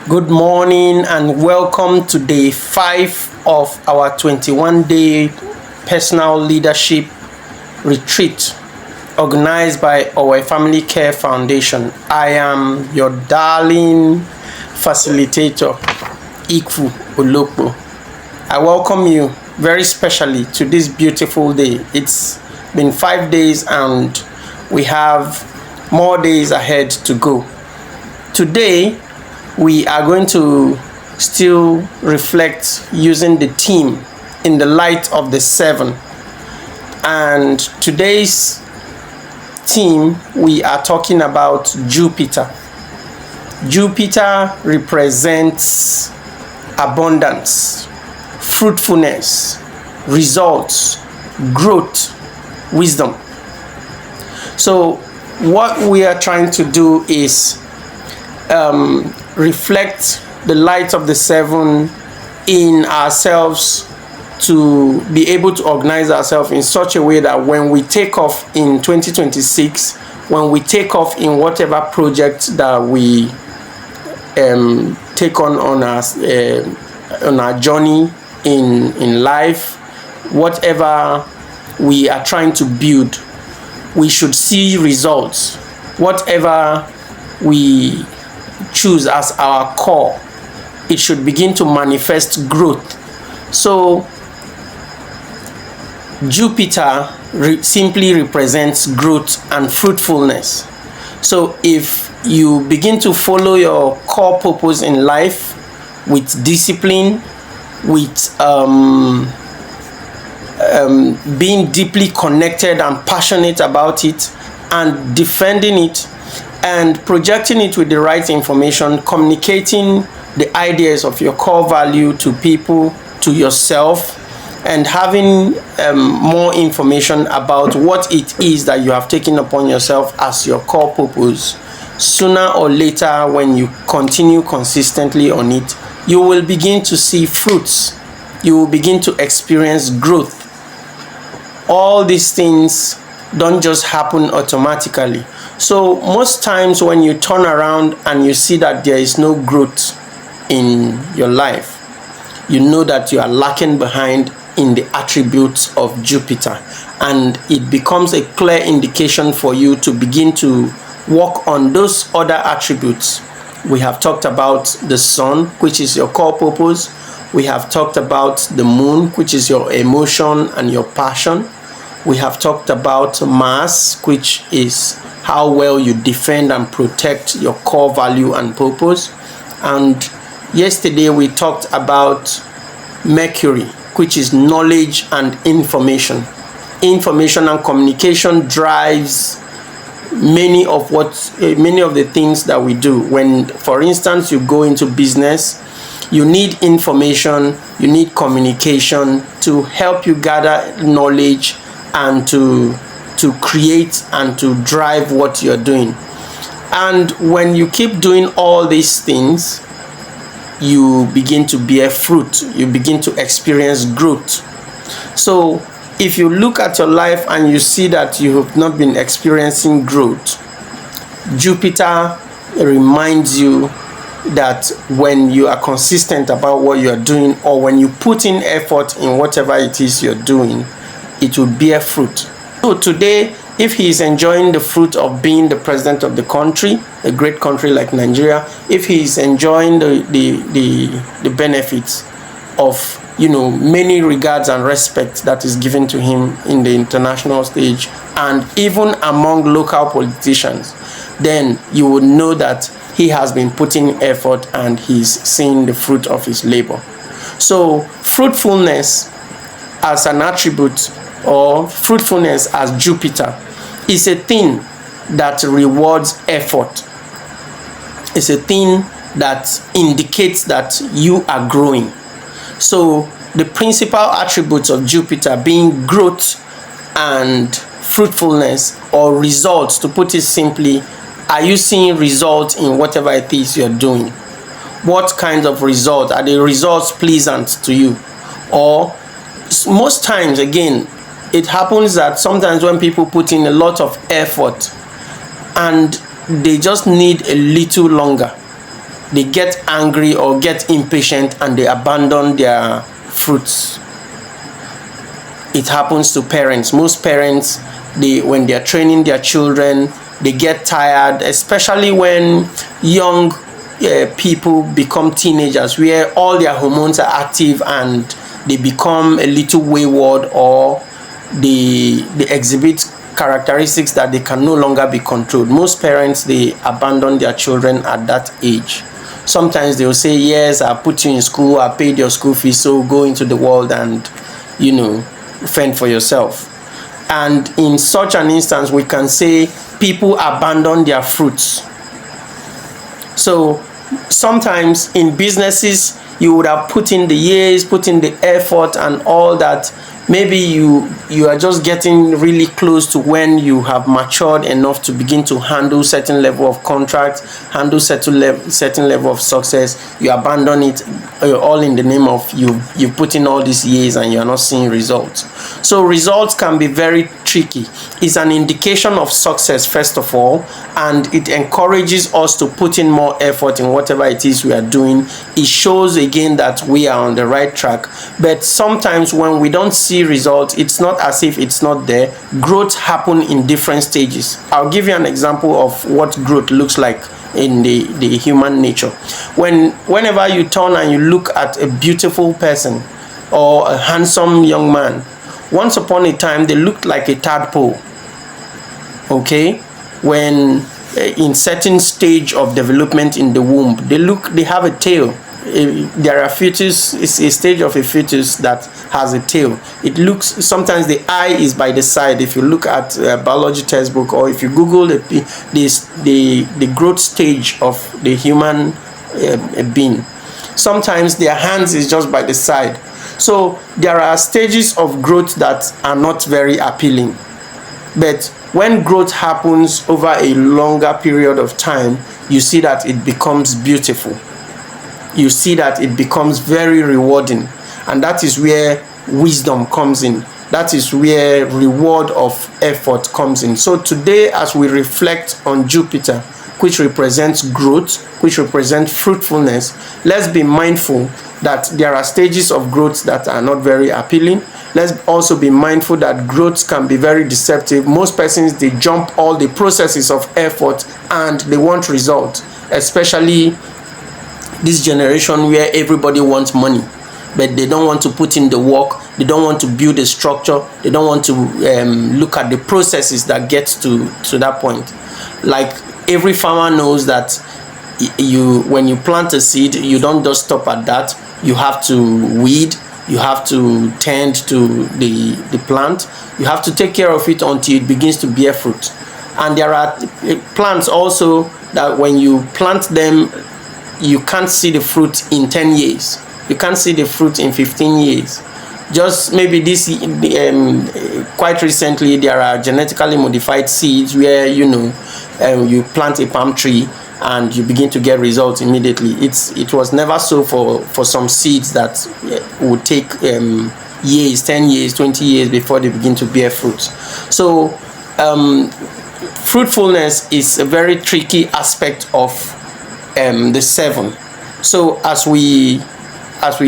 Good morning and welcome to day 5 of our 21-day personal leadership retreat organized by our Family Care Foundation. I am your darling facilitator, Ikfu Olokpo. I welcome you very specially to this beautiful day. It's been 5 days and we have more days ahead to go. Today, we are going to still reflect using the theme in the light of the 7. And today's theme, we are talking about Jupiter. Jupiter represents abundance, fruitfulness, results, growth, wisdom. So what we are trying to do is reflect the light of the 7 in ourselves to be able to organize ourselves in such a way that when we take off in 2026, when we take off in whatever project that we take on our journey in life, whatever we are trying to build, we should see results. Whatever we choose as our core, it should begin to manifest growth. So Jupiter simply represents growth and fruitfulness. So if you begin to follow your core purpose in life with discipline, with being deeply connected and passionate about it and defending it and projecting it with the right information, communicating the ideas of your core value to people, to yourself, and having more information about what it is that you have taken upon yourself as your core purpose, sooner or later, when you continue consistently on it, you will begin to see fruits. You will begin to experience growth. All these things don't just happen automatically. So most times when you turn around and you see that there is no growth in your life, you know that you are lacking behind in the attributes of Jupiter, and it becomes a clear indication for you to begin to work on those other attributes. We have talked about the sun, which is your core purpose. We have talked about the moon, which is your emotion and your passion. We have talked about Mars, which is how well you defend and protect your core value and purpose. And yesterday we talked about Mercury, which is knowledge and information. Information and communication drives many of the things that we do. When, for instance, you go into business, you need information, you need communication to help you gather knowledge and to create and to drive what you're doing. And when you keep doing all these things, you begin to bear fruit, you begin to experience growth. So if you look at your life and you see that you have not been experiencing growth, Jupiter reminds you that when you are consistent about what you are doing, or when you put in effort in whatever it is you're doing, it will bear fruit. So today, if he is enjoying the fruit of being the president of the country, a great country like Nigeria, if he is enjoying the benefits of, many regards and respect that is given to him in the international stage and even among local politicians, then you would know that he has been putting effort and he's seeing the fruit of his labor. So fruitfulness as an attribute, or fruitfulness as Jupiter, is a thing that rewards effort. It's a thing that indicates that you are growing. So the principal attributes of Jupiter being growth and fruitfulness, or results, to put it simply, are you seeing results in whatever it is you're doing? What kind of results? Are the results pleasant to you? Or most times, again, it happens that sometimes when people put in a lot of effort and they just need a little longer, they get angry or get impatient and they abandon their fruits. It happens to parents. Most parents, when they are training their children, they get tired, especially when young people become teenagers, where all their hormones are active and they become a little wayward, or they exhibit characteristics that they can no longer be controlled. Most parents, they abandon their children at that age. Sometimes they will say, yes, I put you in school, I paid your school fees, so go into the world and fend for yourself. And in such an instance, we can say people abandon their fruits. So sometimes in businesses, you would have put in the years, put in the effort and all that. Maybe you are just getting really close to when you have matured enough to begin to handle certain level of contracts, handle certain level of success. You abandon it all in the name of you put in all these years and you are not seeing results. So results can be very tricky. It's an indication of success, first of all, and it encourages us to put in more effort in whatever it is we are doing. It shows again that we are on the right track. But sometimes when we don't see results, it's not as if it's not there. Growth happen in different stages. I'll give you an example of what growth looks like in the human nature. Whenever you turn and you look at a beautiful person or a handsome young man, once upon a time they looked like a tadpole. Okay, when in certain stage of development in the womb, they have a tail. There are fetus, it's a stage of a fetus that has a tail. It looks, sometimes the eye is by the side. If you look at a biology textbook, or if you Google the growth stage of the human being, sometimes their hands is just by the side. So there are stages of growth that are not very appealing. But when growth happens over a longer period of time, you see that it becomes beautiful. You see that it becomes very rewarding. And that is where wisdom comes in. That is where reward of effort comes in. So today, as we reflect on Jupiter, which represents growth, which represents fruitfulness, let's be mindful that there are stages of growth that are not very appealing. Let's also be mindful that growth can be very deceptive. Most persons, they jump all the processes of effort and they want results, especially this generation where everybody wants money, but they don't want to put in the work. They don't want to build a structure. They don't want to look at the processes that get to that point. Like every farmer knows that when you plant a seed, you don't just stop at that. You have to weed. You have to tend to the plant. You have to take care of it until it begins to bear fruit. And there are plants also that when you plant them, you can't see the fruit in 10 years. You can't see the fruit in 15 years. Just maybe quite recently, there are genetically modified seeds where, you plant a palm tree and you begin to get results immediately. It was never so for some seeds that would take years, 10 years, 20 years before they begin to bear fruits. So fruitfulness is a very tricky aspect of the seven. So as we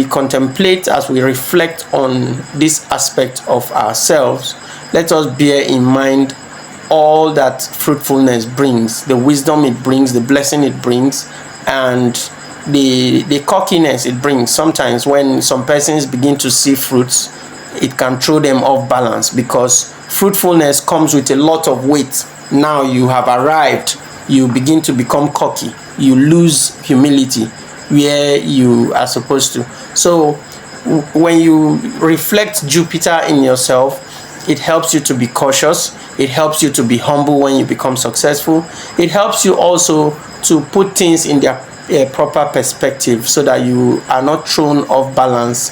contemplate, as we reflect on this aspect of ourselves, let us bear in mind all that fruitfulness brings, the wisdom it brings, the blessing it brings, and the cockiness it brings. Sometimes when some persons begin to see fruits, it can throw them off balance, because fruitfulness comes with a lot of weight. Now you have arrived, you begin to become cocky, you lose humility where you are supposed to. So when you reflect Jupiter in yourself, it helps you to be cautious. It helps you to be humble when you become successful. It helps you also to put things in their proper perspective, so that you are not thrown off balance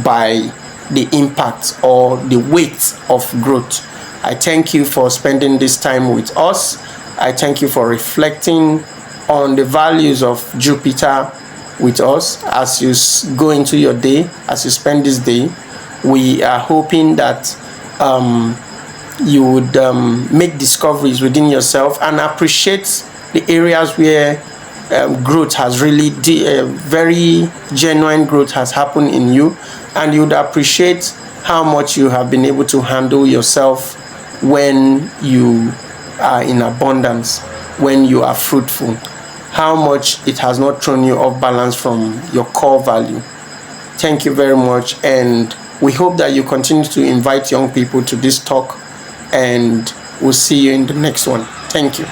by the impact or the weight of growth. I thank you for spending this time with us. I thank you for reflecting on the values of Jupiter with us as you go into your day, as you spend this day. We are hoping that you would make discoveries within yourself and appreciate the areas where growth has really, very genuine growth has happened in you, and you'd appreciate how much you have been able to handle yourself when you are in abundance, when you are fruitful, how much it has not thrown you off balance from your core value. Thank you very much, and we hope that you continue to invite young people to this talk, and we'll see you in the next one. Thank you.